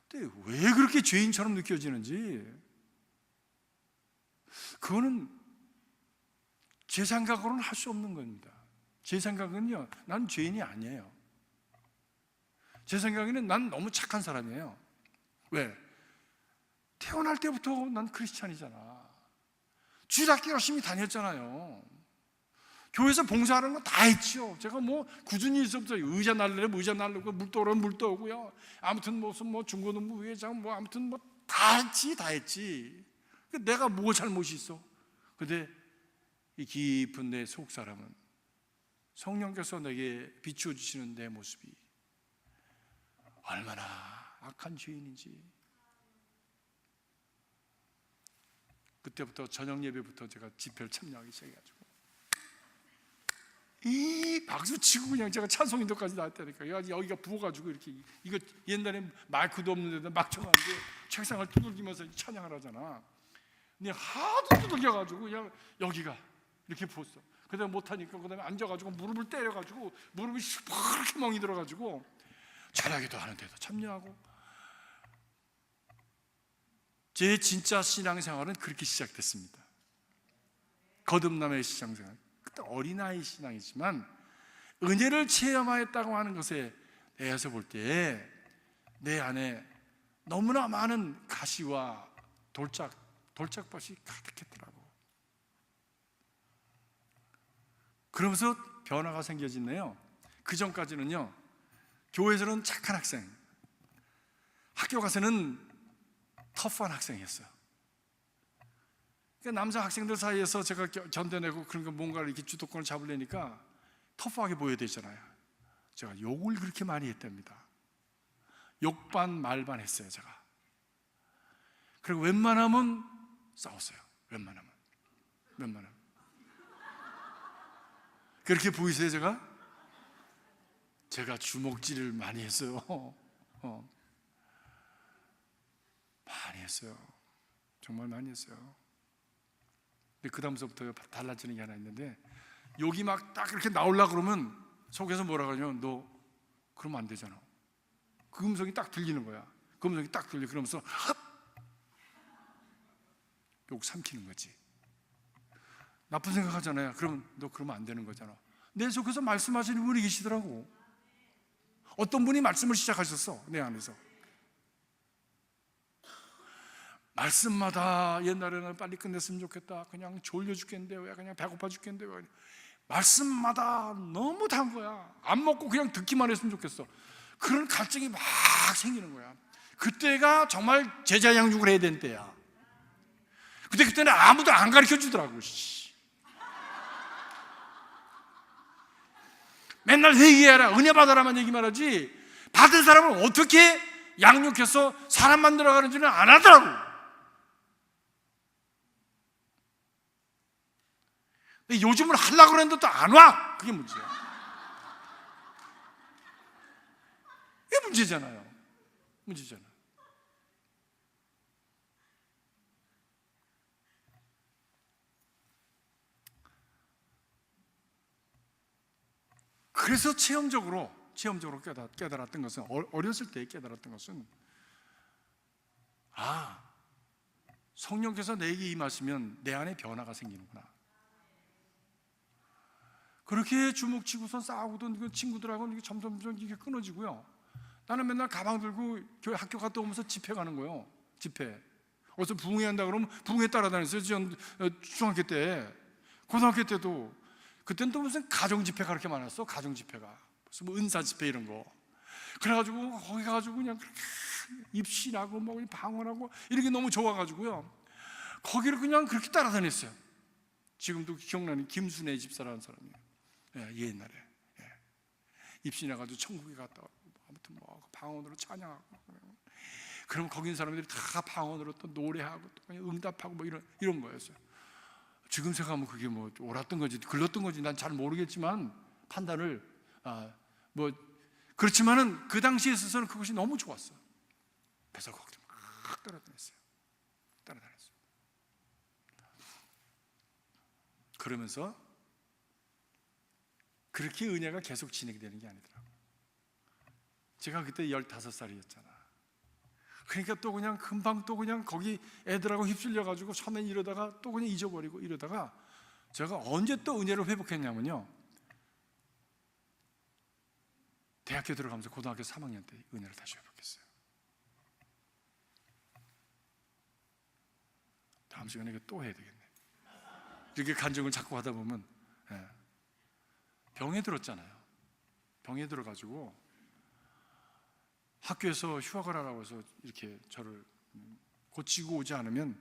근데 왜 그렇게 죄인처럼 느껴지는지 그거는 제 생각으로는 할 수 없는 겁니다. 제 생각은요, 난 죄인이 아니에요. 제 생각에는 난 너무 착한 사람이에요. 왜? 태어날 때부터 난 크리스찬이잖아. 주일학교 열심히 다녔잖아요. 교회에서 봉사하는 거 다 했죠. 제가 뭐 꾸준히 있었어요. 의자 날리면 의자 날리고 물 떠오르면 물 떠오고요. 아무튼 무슨 중고등부 회장 아무튼 다 했지. 내가 뭐 잘못이 있어? 근데 이 깊은 내 속 사람은 성령께서 내게 비추어 주시는 내 모습이 얼마나 악한 죄인인지. 그때부터 저녁 예배부터 제가 집회를 참여하기 시작해가지고 이 박수 치고 그냥 제가 찬송인도까지 나왔다니까. 여기가 부어가지고 이렇게 이거 옛날에 마이크도 없는 데다 막 쳐가지고 책상을 두들기면서 찬양을 하잖아. 근데 하도 두들겨가지고 그냥 여기가 이렇게 부었어. 그다음에 못하니까 그다음에 앉아가지고 무릎을 때려가지고 무릎이 시퍼렇게 멍이 들어가지고 자라기도 하는데도 참여하고. 제 진짜 신앙생활은 그렇게 시작됐습니다. 거듭남의 신앙생활. 그때 어린아이 신앙이지만 은혜를 체험하였다고 하는 것에 대해서 볼 때 내 안에 너무나 많은 가시와 돌짝밭이 가득했더라고. 그러면서 변화가 생겨지네요. 그 전까지는요, 교회에서는 착한 학생, 학교 가서는 터프한 학생이었어요. 그러니까 남자 학생들 사이에서 제가 견뎌내고 그런 거 뭔가를 이렇게 주도권을 잡으려니까 터프하게 보여야 되잖아요. 제가 욕을 그렇게 많이 했답니다. 욕반 말반 했어요, 제가. 그리고 웬만하면 싸웠어요. 웬만하면. 그렇게 보이세요, 제가? 제가 주먹질을 많이 했어요. 많이 했어요. 정말 많이 했어요. 근데 그 다음서부터 달라지는 게 하나 있는데, 욕이 막 딱 이렇게 나오려고 그러면 속에서 뭐라 그러냐면, 너 그러면 안 되잖아. 그 음성이 딱 들리는 거야. 그 음성이 딱 들려. 그러면서 욕 삼키는 거지. 나쁜 생각 하잖아요. 그러면 너 그러면 안 되는 거잖아. 내 속에서 말씀하시는 분이 계시더라고. 어떤 분이 말씀을 시작하셨어, 내 안에서. 말씀마다 옛날에는 빨리 끝냈으면 좋겠다, 그냥 졸려 죽겠는데 왜, 그냥 배고파 죽겠는데 왜. 말씀마다 너무 단 거야. 안 먹고 그냥 듣기만 했으면 좋겠어. 그런 갈증이 막 생기는 거야. 그때가 정말 제자 양육을 해야 되는 때야. 근데 그때는 아무도 안 가르쳐 주더라고. 맨날 회개해라, 은혜 받아라만 얘기만 하지 받은 사람을 어떻게 양육해서 사람 만들어가는지는 안 하더라고. 근데 요즘은 하려고 그랬는데 또 안 와. 그게 문제야. 이게 문제잖아요. 문제잖아. 그래서 체험적으로 깨달았던 것은, 어렸을 때 깨달았던 것은, 성령께서 내게 임하시면 내 안에 변화가 생기는구나. 그렇게 주먹치고선 싸우던 그 친구들하고는 점점 이게 끊어지고요. 나는 맨날 가방 들고 교회 학교 갔다 오면서 집회 가는 거예요. 집회. 어디서 부흥회한다 그러면 부흥회 따라다녔어요. 중학교 때. 고등학교 때도. 그때는 또 무슨 가정 집회가 그렇게 많았어. 가정 집회가. 무슨 뭐 은사 집회 이런 거. 그래가지고 거기 가가지고 그냥 입신하고 뭐 방언하고 이렇게 너무 좋아가지고요. 거기를 그냥 그렇게 따라다녔어요. 지금도 기억나는 김순애 집사라는 사람이에요. 옛날에 입신해가지고 천국에 갔다 오고 아무튼 뭐 방언으로 찬양하고, 그럼 거기 있는 사람들이 다 방언으로 또 노래하고 또 응답하고 뭐 이런 거였어요. 지금 생각하면 그게 뭐 옳았던 건지 글렀던 건지 난 잘 모르겠지만 판단을 뭐 그렇지만은 그 당시에 있어서는 그것이 너무 좋았어. 그래서 거기 막 따라다녔어요. 그러면서 그렇게 은혜가 계속 진행되는 게 아니더라고요. 제가 그때 15살이었잖아. 그러니까 또 그냥 금방 또 그냥 거기 애들하고 휩쓸려가지고 처음엔 이러다가 또 그냥 잊어버리고 이러다가 제가 언제 또 은혜를 회복했냐면요, 대학교 들어가면서 고등학교 3학년 때 은혜를 다시 회복했어요. 다음 시간에 이거 또 해야 되겠네. 이렇게 간증을 자꾸 하다 보면 병에 들었잖아요. 병에 들어가지고 학교에서 휴학을 하라고 해서 이렇게 저를 고치고 오지 않으면,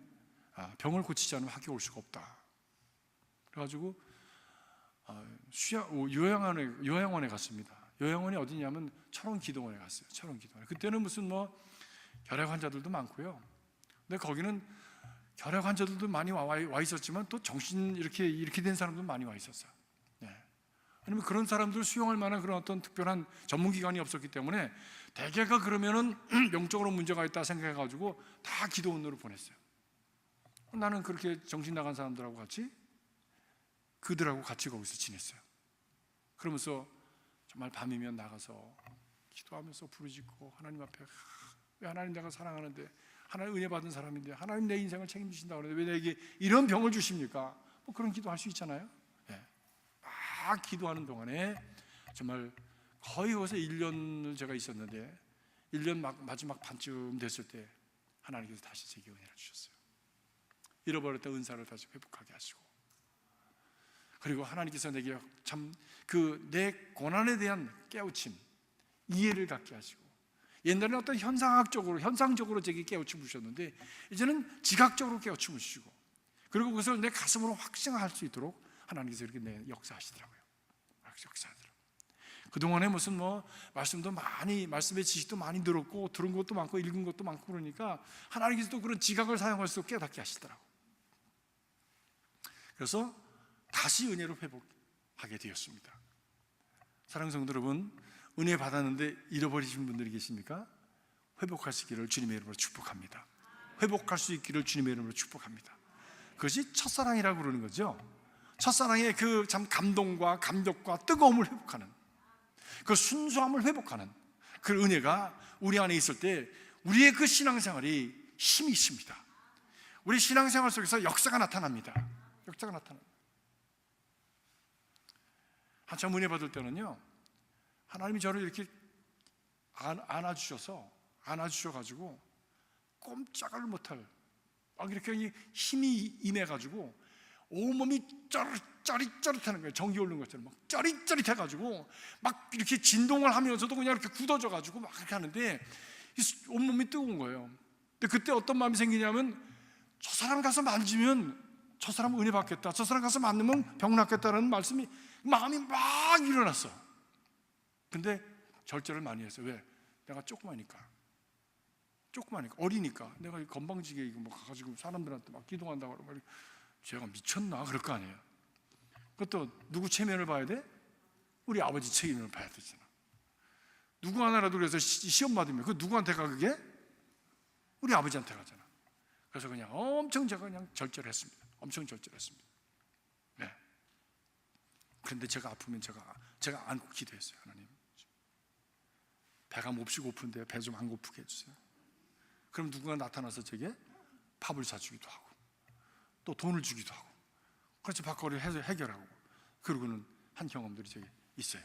병을 고치지 않으면 학교 올 수가 없다. 그래가지고 요양원에 갔습니다. 요양원이 어디냐면 철원기도원에 갔어요. 철원기도원. 그때는 무슨 뭐 결핵 환자들도 많고요. 근데 거기는 결핵 환자들도 많이 와 있었지만 또 정신 이렇게 된 사람도 많이 와 있었어요. 왜냐면 그런 사람들 수용할 만한 그런 어떤 특별한 전문기관이 없었기 때문에 대개가 그러면은 영적으로 문제가 있다 생각해가지고 다 기도원으로 보냈어요. 나는 그렇게 정신 나간 사람들하고 그들하고 같이 거기서 지냈어요. 그러면서 정말 밤이면 나가서 기도하면서 부르짖고 하나님 앞에, 왜 하나님 내가 사랑하는데, 하나님 은혜 받은 사람인데 하나님 내 인생을 책임지신다고 하는데 왜 내게 이런 병을 주십니까? 뭐 그런 기도할 수 있잖아요. 막 기도하는 동안에 정말 거의 거기서 1년을 제가 있었는데 1년 마지막 반쯤 됐을 때 하나님께서 다시 제게 은혜를 주셨어요. 잃어버렸던 은사를 다시 회복하게 하시고, 그리고 하나님께서 내게 참 내 고난에 대한 깨우침, 이해를 갖게 하시고, 옛날에는 어떤 현상적으로 제게 깨우침을 주셨는데 이제는 지각적으로 깨우침을 주시고, 그리고 그것을 내 가슴으로 확증할 수 있도록 하나님께서 이렇게 역사하시더라고요. 역사하더라고요. 그동안에 무슨 뭐 말씀도 많이, 말씀의 지식도 많이 들었고 들은 것도 많고 읽은 것도 많고 그러니까 하나님께서 또 그런 지각을 사용할 수 없게 깨닫게 하시더라고요. 그래서 다시 은혜로 회복하게 되었습니다. 사랑하는 성도 여러분, 은혜 받았는데 잃어버리신 분들이 계십니까? 회복하시기를 주님의 이름으로 축복합니다. 회복할 수 있기를 주님의 이름으로 축복합니다. 그것이 첫사랑이라고 그러는 거죠. 첫사랑의 그 참 감동과 감격과 뜨거움을 회복하는, 그 순수함을 회복하는 그 은혜가 우리 안에 있을 때 우리의 그 신앙생활이 힘이 있습니다. 우리 신앙생활 속에서 역사가 나타납니다. 역사가 나타납니다. 한참 은혜 받을 때는요, 하나님이 저를 이렇게 안아주셔가지고 꼼짝을 못할 막 이렇게 힘이 임해가지고 온몸이 짜릿짜릿하는 거예요. 전기 오르는 것처럼 막 짜릿짜릿해가지고 막 이렇게 진동을 하면서도 그냥 이렇게 굳어져가지고 막 이렇게 하는데 온몸이 뜨거운 거예요. 근데 그때 어떤 마음이 생기냐면 저 사람 가서 만지면 저 사람 은혜 받겠다, 저 사람 가서 만나면 병 낫겠다라는 말씀이 마음이 막 일어났어. 근데 절제를 많이 했어요. 왜? 내가 조그마니까 어리니까 내가 건방지게 이거 뭐 가가지고 사람들한테 막 기도한다고 그러면 제가 미쳤나 그럴 거 아니에요. 그것도 누구 체면을 봐야 돼? 우리 아버지 체면을 봐야 되잖아. 누구 하나라도 그래서 시험 받으면 그 누구한테 가 그게? 우리 아버지한테 가잖아. 그래서 그냥 엄청 제가 그냥 절제를 했습니다. 엄청 절제를 했습니다. 네. 그런데 제가 아프면 제가 안고 기도했어요. 하나님, 배가 몹시 고픈데 배 좀 안 고프게 해주세요. 그럼 누군가 나타나서 제게 밥을 사주기도 하고 또 돈을 주기도 하고 그렇지 밥거리를 해결하고 그러고는 한 경험들이 저기 있어요.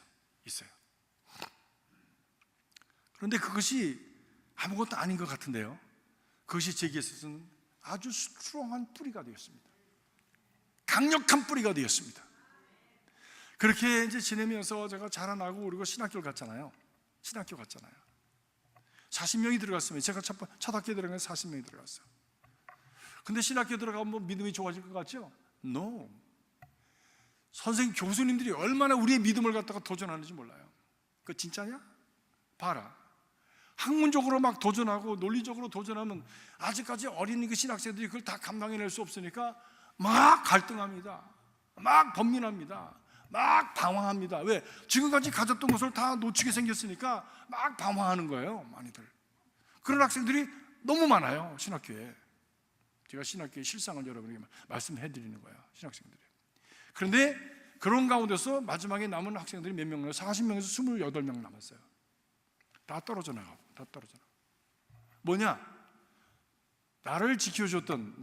그런데 그것이 아무것도 아닌 것 같은데요, 그것이 제게 있어서는 아주 스트롱한 뿌리가 되었습니다. 강력한 뿌리가 되었습니다. 그렇게 이제 지내면서 제가 자라나고 그리고 신학교를 갔잖아요. 40명이 들어갔으면 제가 첫 학기에 들어간 40명이 들어갔어요. 근데 신학교 들어가면 뭐 믿음이 좋아질 것 같죠? No. 선생님, 교수님들이 얼마나 우리의 믿음을 갖다가 도전하는지 몰라요. 그거 진짜냐? 봐라. 학문적으로 막 도전하고 논리적으로 도전하면 아직까지 어린 그 신학생들이 그걸 다 감당해낼 수 없으니까 막 갈등합니다. 막 번민합니다. 막 방황합니다. 왜? 지금까지 가졌던 것을 다 놓치게 생겼으니까 막 방황하는 거예요, 많이들. 그런 학생들이 너무 많아요, 신학교에. 제가 신학교의 실상을 여러분에게 말씀해 드리는 거예요, 신학생들이. 그런데 그런 가운데서 마지막에 남은 학생들이 몇 명이요? 40명에서 28명 남았어요. 다 떨어져 나가고. 뭐냐? 나를 지켜줬던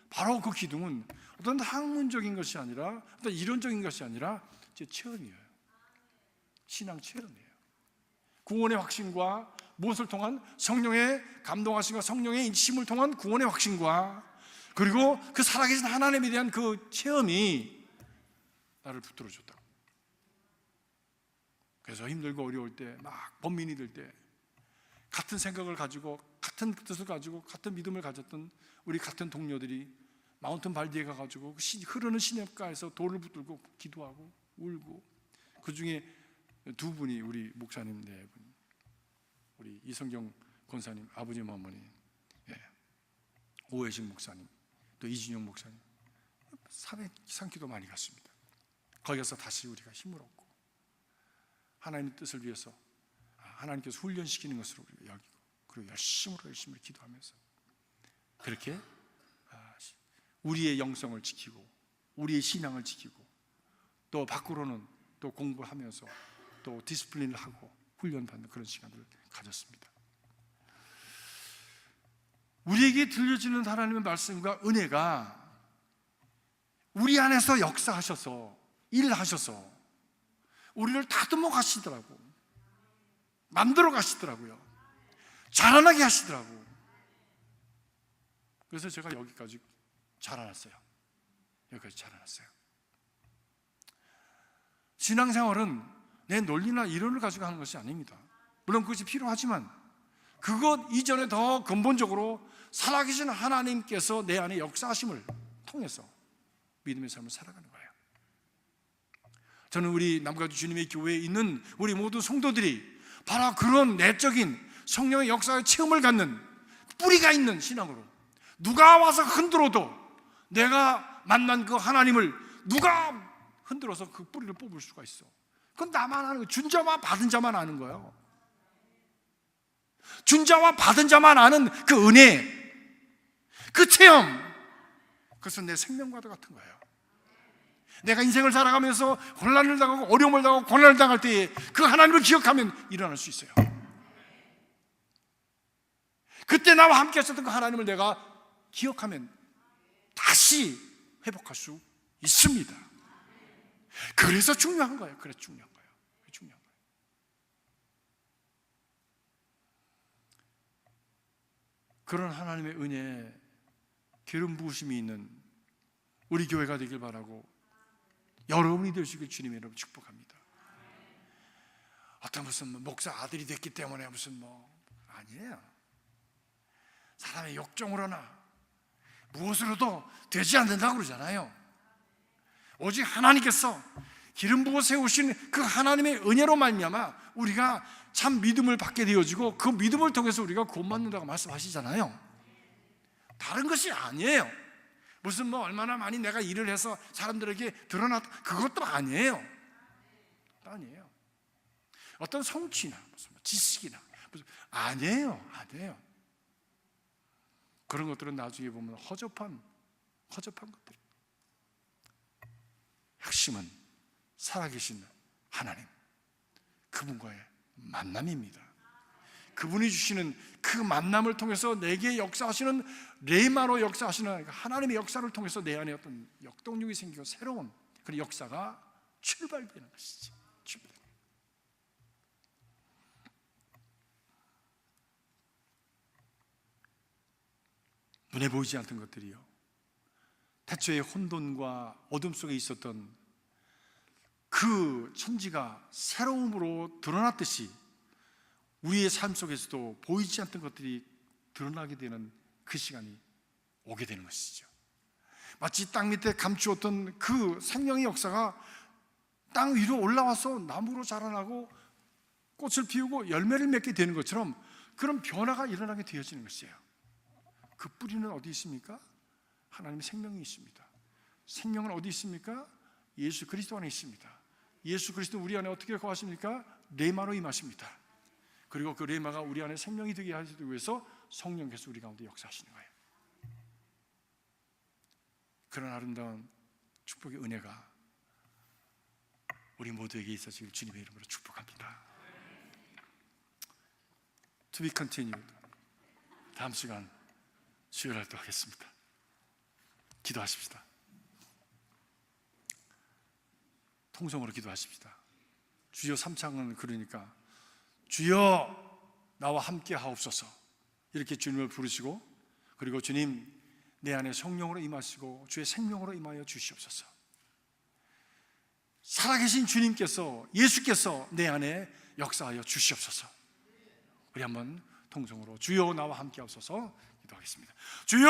바로 그 기둥은 어떤 학문적인 것이 아니라 어떤 이론적인 것이 아니라 제 체험이에요. 신앙 체험이에요. 구원의 확신과 무엇을 통한? 성령의 감동하심과 성령의 인침을 통한 구원의 확신과 그리고 그 살아계신 하나님에 대한 그 체험이 나를 붙들어 줬다. 그래서 힘들고 어려울 때, 막 번민이 들 때 같은 생각을 가지고 같은 뜻을 가지고 같은 믿음을 가졌던 우리 같은 동료들이 마운틴 발디에 가가지고 흐르는 시냇가에서 돌을 붙들고 기도하고 울고, 그 중에 두 분이 우리 목사님 네 분, 우리 이성경 권사님 아버님 어머니, 오해식 목사님, 또 이준영 목사님, 산기도 많이 갔습니다. 거기 가서 다시 우리가 힘을 얻고 하나님의 뜻을 위해서 하나님께서 훈련시키는 것으로 우리가 여기고, 그리고 열심히 기도하면서 그렇게 우리의 영성을 지키고 우리의 신앙을 지키고 또 밖으로는 또 공부를 하면서 또 디스플린을 하고 훈련받는 그런 시간들을 가졌습니다. 우리에게 들려지는 하나님의 말씀과 은혜가 우리 안에서 역사하셔서 일하셔서 우리를 다듬어 가시더라고, 만들어 가시더라고요, 자라나게 하시더라고. 그래서 제가 여기까지 자라났어요. 신앙생활은 내 논리나 이론을 가지고 하는 것이 아닙니다. 물론 그것이 필요하지만 그것 이전에 더 근본적으로 살아계신 하나님께서 내 안에 역사하심을 통해서 믿음의 삶을 살아가는 거예요. 저는 우리 남가주 주님의 교회에 있는 우리 모든 성도들이 바로 그런 내적인 성령의 역사의 체험을 갖는 뿌리가 있는 신앙으로, 누가 와서 흔들어도 내가 만난 그 하나님을 누가 흔들어서 그 뿌리를 뽑을 수가 있어. 그건 나만 아는 거예요. 준 자와 받은 자만 아는 거예요. 준 자와 받은 자만 아는 그 은혜, 그 체험, 그것은 내 생명과도 같은 거예요. 내가 인생을 살아가면서 혼란을 당하고 어려움을 당하고 고난을 당할 때에 그 하나님을 기억하면 일어날 수 있어요. 그때 나와 함께 하셨던 그 하나님을 내가 기억하면 다시 회복할 수 있습니다. 그래서 중요한 거예요. 그런 하나님의 은혜, 기름 부으심이 있는 우리 교회가 되길 바라고 여러분이 되시길 주님의 이름으로 축복합니다. 어떤 무슨 목사 아들이 됐기 때문에 무슨 아니에요. 사람의 욕정으로나 무엇으로도 되지 않는다고 그러잖아요. 오직 하나님께서 기름 부어 세우신 그 하나님의 은혜로 말미암아 우리가 참 믿음을 받게 되어지고 그 믿음을 통해서 우리가 구원받는다고 말씀하시잖아요. 다른 것이 아니에요. 무슨 얼마나 많이 내가 일을 해서 사람들에게 드러났다, 그것도 아니에요. 아니에요. 어떤 성취나 무슨 지식이나 무슨 아니에요. 그런 것들은 나중에 보면 허접한 것들. 핵심은 살아계신 하나님, 그분과의 만남입니다. 그분이 주시는 그 만남을 통해서 내게 역사하시는, 레마로 역사하시는 하나님의 역사를 통해서 내 안에 어떤 역동력이 생기고 새로운 그 역사가 출발되는 것이지. 눈에 보이지 않던 것들이요, 태초에 혼돈과 어둠 속에 있었던 그 천지가 새로움으로 드러났듯이 우리의 삶 속에서도 보이지 않던 것들이 드러나게 되는 그 시간이 오게 되는 것이죠. 마치 땅 밑에 감추었던 그 생명의 역사가 땅 위로 올라와서 나무로 자라나고 꽃을 피우고 열매를 맺게 되는 것처럼 그런 변화가 일어나게 되어지는 것이에요. 그 뿌리는 어디 있습니까? 하나님의 생명이 있습니다. 생명은 어디 있습니까? 예수 그리스도 안에 있습니다. 예수 그리스도 우리 안에 어떻게 거하십니까? 레마로 임하십니다. 그리고 그 레마가 우리 안에 생명이 되게 하시기 위해서 성령께서 우리 가운데 역사하시는 거예요. 그런 아름다운 축복의 은혜가 우리 모두에게 있어지길 주님의 이름으로 축복합니다. To be continued. 다음 시간 수요일 할 때 하겠습니다. 기도하십시다. 통성으로 기도하십시다. 주여, 3창은 그러니까 주여 나와 함께 하옵소서, 이렇게 주님을 부르시고, 그리고 주님 내 안에 성령으로 임하시고 주의 생명으로 임하여 주시옵소서. 살아계신 주님께서, 예수께서 내 안에 역사하여 주시옵소서. 우리 한번 통성으로 주여 나와 함께 하옵소서 기도하겠습니다. 주여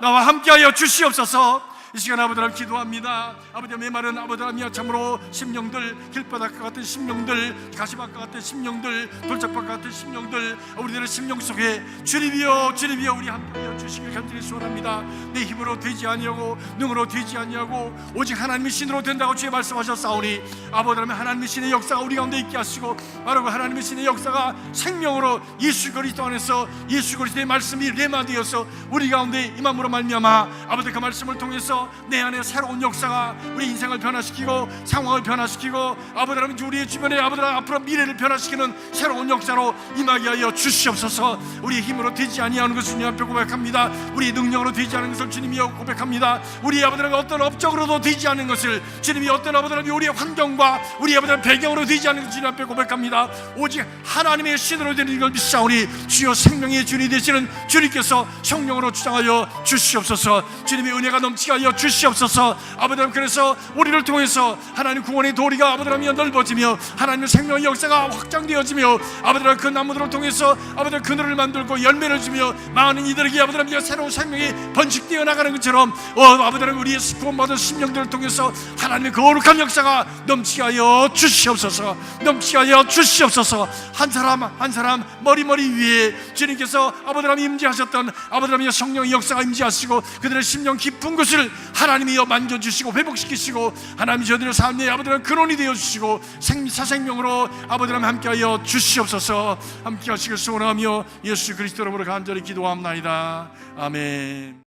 나와 함께하여 주시옵소서. 이 시간 아버지 하나님 기도합니다. 아버지 메마른 아버지 하나님 참으로 심령들, 길바닥과 같은 심령들, 가시밭과 같은 심령들, 돌짝밭과 같은 심령들, 우리들의 심령 속에 주님이여 우리 함께하여 주시길 간절히 소원합니다. 내 힘으로 되지 아니하고 능으로 되지 아니하고 오직 하나님의 신으로 된다고 주의 말씀하셨사오니 아버지 하나님, 하나님의 신의 역사가 우리 가운데 있게 하시고, 바로 그 하나님의 신의 역사가 생명으로 예수 그리스도 안에서 예수 그리스도의 말씀이 레마되어서 우리 가운데 임함으로 말미암아 아버지 그 말씀을 통해서 내 안에 새로운 역사가 우리 인생을 변화시키고 상황을 변화시키고 아버지 하나님 우리의 주변에 아버지 하나님 앞으로 미래를 변화시키는 새로운 역사로 임하게 하여 주시옵소서. 우리의 힘으로 되지 아니하는 것을 주님 앞에 고백합니다. 우리의 능력으로 되지 않은 것을 주님이여 고백합니다. 우리 아버지 하나님 어떤 업적으로도 되지 않은 것을 주님이 어떤 아버지 하나님 우리의 환경과 우리 아버지 하나님 배경으로 되지 않은 것을 주님 앞에 고백합니다. 오직 하나님의 신으로 되는 걸 믿사오니 주여 생명의 주님 되시는 주님께서 성령으로 주장하여 주시옵소서. 주님의 은혜가 넘치게 하여 주시옵소서. 아버지 하나님, 그래서 우리를 통해서 하나님 구원의 도리가 아버지 하나님 넓어지며 하나님의 생명의 역사가 확장되어지며 아버지 하나님 그 나무들을 통해서 아버지 하나님 그늘을 만들고 열매를 주며 많은 이들에게 아버지 하나님 새로운 생명이 번식되어 나가는 것처럼 아버지 하나님 우리의 구원받은 심령들을 통해서 하나님의 거룩한 역사가 넘치게 하여 주시옵소서. 넘치게 하여 주시옵소서. 한 사람 한 사람 머리 위에 주님께서 아버지 하나님 임재하셨던 아버지 하나님의 성령의 역사가 임재하시고 그들의 심령 깊은 곳을 하나님이여 만져주시고 회복시키시고 하나님이 저들의 삶의 아버지 하나님 근원이 되어주시고 사생명으로 아버지 하나님 함께하여 주시옵소서. 함께하시길 소원하며 예수 그리스도 이름으로 간절히 기도합나이다. 아멘.